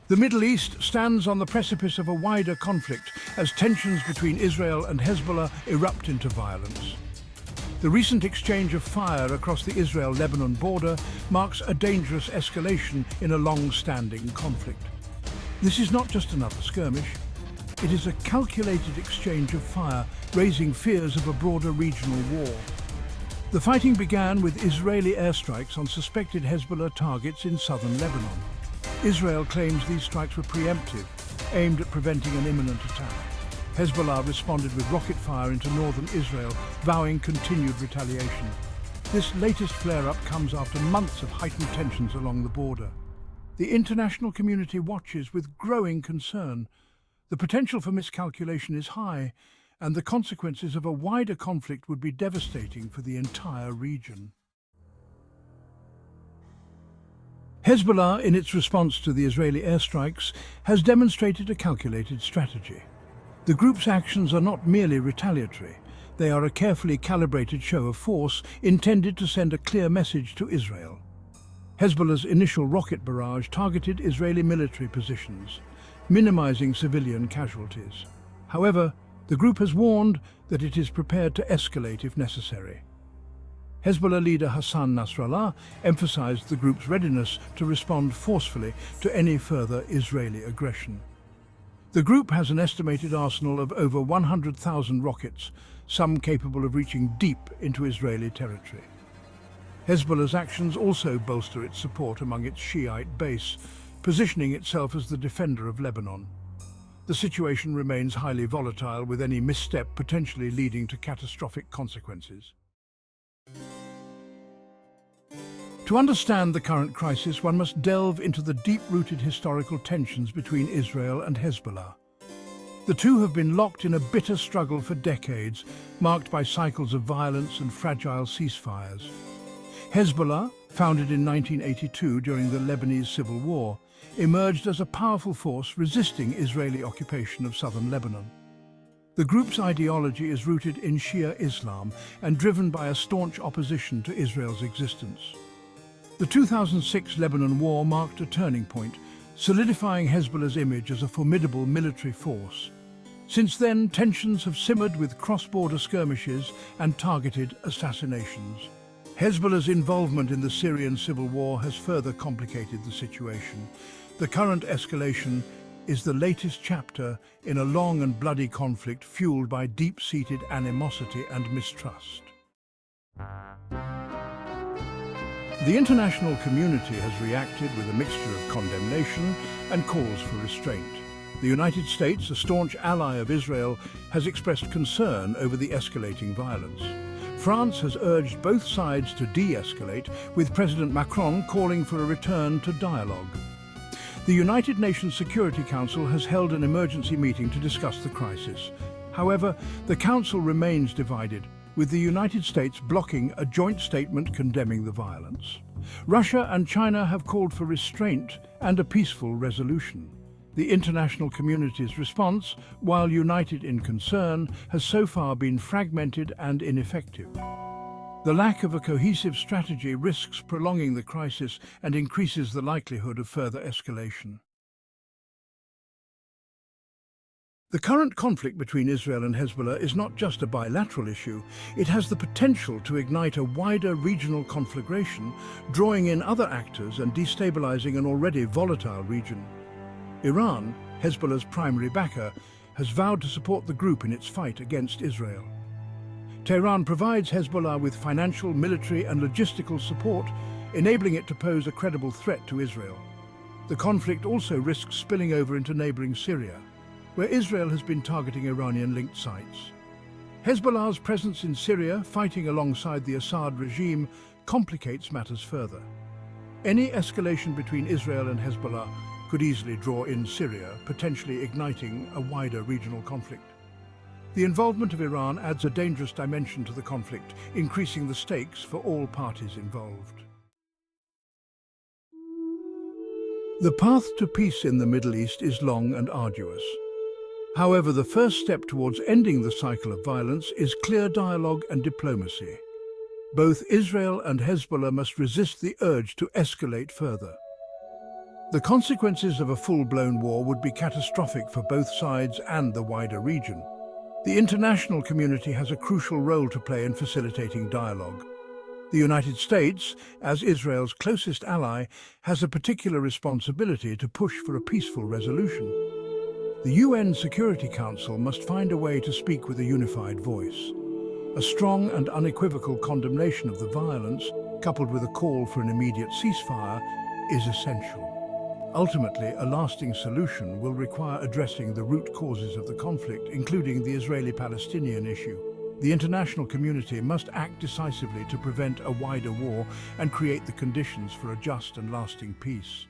The Middle East stands on the precipice of a wider conflict as tensions between Israel and Hezbollah erupt into violence. The recent exchange of fire across the Israel-Lebanon border marks a dangerous escalation in a long-standing conflict. This is not just another skirmish. It is a calculated exchange of fire, raising fears of a broader regional war. The fighting began with Israeli airstrikes on suspected Hezbollah targets in southern Lebanon. Israel claims these strikes were preemptive, aimed at preventing an imminent attack. Hezbollah responded with rocket fire into northern Israel, vowing continued retaliation. This latest flare-up comes after months of heightened tensions along the border. The international community watches with growing concern. The potential for miscalculation is high, and the consequences of a wider conflict would be devastating for the entire region. Hezbollah, in its response to the Israeli airstrikes, has demonstrated a calculated strategy. The group's actions are not merely retaliatory. They are a carefully calibrated show of force intended to send a clear message to Israel. Hezbollah's initial rocket barrage targeted Israeli military positions, minimizing civilian casualties. However, the group has warned that it is prepared to escalate if necessary. Hezbollah leader Hassan Nasrallah emphasized the group's readiness to respond forcefully to any further Israeli aggression. The group has an estimated arsenal of over 100,000 rockets, some capable of reaching deep into Israeli territory. Hezbollah's actions also bolster its support among its Shiite base, positioning itself as the defender of Lebanon. The situation remains highly volatile, with any misstep potentially leading to catastrophic consequences. To understand the current crisis, one must delve into the deep-rooted historical tensions between Israel and Hezbollah. The two have been locked in a bitter struggle for decades, marked by cycles of violence and fragile ceasefires. Hezbollah, founded in 1982 during the Lebanese Civil War, emerged as a powerful force resisting Israeli occupation of southern Lebanon. The group's ideology is rooted in Shia Islam and driven by a staunch opposition to Israel's existence. The 2006 Lebanon War marked a turning point, solidifying Hezbollah's image as a formidable military force. Since then, tensions have simmered with cross-border skirmishes and targeted assassinations. Hezbollah's involvement in the Syrian Civil War has further complicated the situation. The current escalation is the latest chapter in a long and bloody conflict fueled by deep-seated animosity and mistrust. The international community has reacted with a mixture of condemnation and calls for restraint. The United States, a staunch ally of Israel, has expressed concern over the escalating violence. France has urged both sides to de-escalate, with President Macron calling for a return to dialogue. The United Nations Security Council has held an emergency meeting to discuss the crisis. However, the Council remains divided, with the United States blocking a joint statement condemning the violence. Russia and China have called for restraint and a peaceful resolution. The international community's response, while united in concern, has so far been fragmented and ineffective. The lack of a cohesive strategy risks prolonging the crisis and increases the likelihood of further escalation. The current conflict between Israel and Hezbollah is not just a bilateral issue. It has the potential to ignite a wider regional conflagration, drawing in other actors and destabilizing an already volatile region. Iran, Hezbollah's primary backer, has vowed to support the group in its fight against Israel. Tehran provides Hezbollah with financial, military and logistical support, enabling it to pose a credible threat to Israel. The conflict also risks spilling over into neighboring Syria, where Israel has been targeting Iranian-linked sites. Hezbollah's presence in Syria, fighting alongside the Assad regime, complicates matters further. Any escalation between Israel and Hezbollah could easily draw in Syria, potentially igniting a wider regional conflict. The involvement of Iran adds a dangerous dimension to the conflict, increasing the stakes for all parties involved. The path to peace in the Middle East is long and arduous. However, the first step towards ending the cycle of violence is clear dialogue and diplomacy. Both Israel and Hezbollah must resist the urge to escalate further. The consequences of a full-blown war would be catastrophic for both sides and the wider region. The international community has a crucial role to play in facilitating dialogue. The United States, as Israel's closest ally, has a particular responsibility to push for a peaceful resolution. The UN Security Council must find a way to speak with a unified voice. A strong and unequivocal condemnation of the violence, coupled with a call for an immediate ceasefire, is essential. Ultimately, a lasting solution will require addressing the root causes of the conflict, including the Israeli-Palestinian issue. The international community must act decisively to prevent a wider war and create the conditions for a just and lasting peace.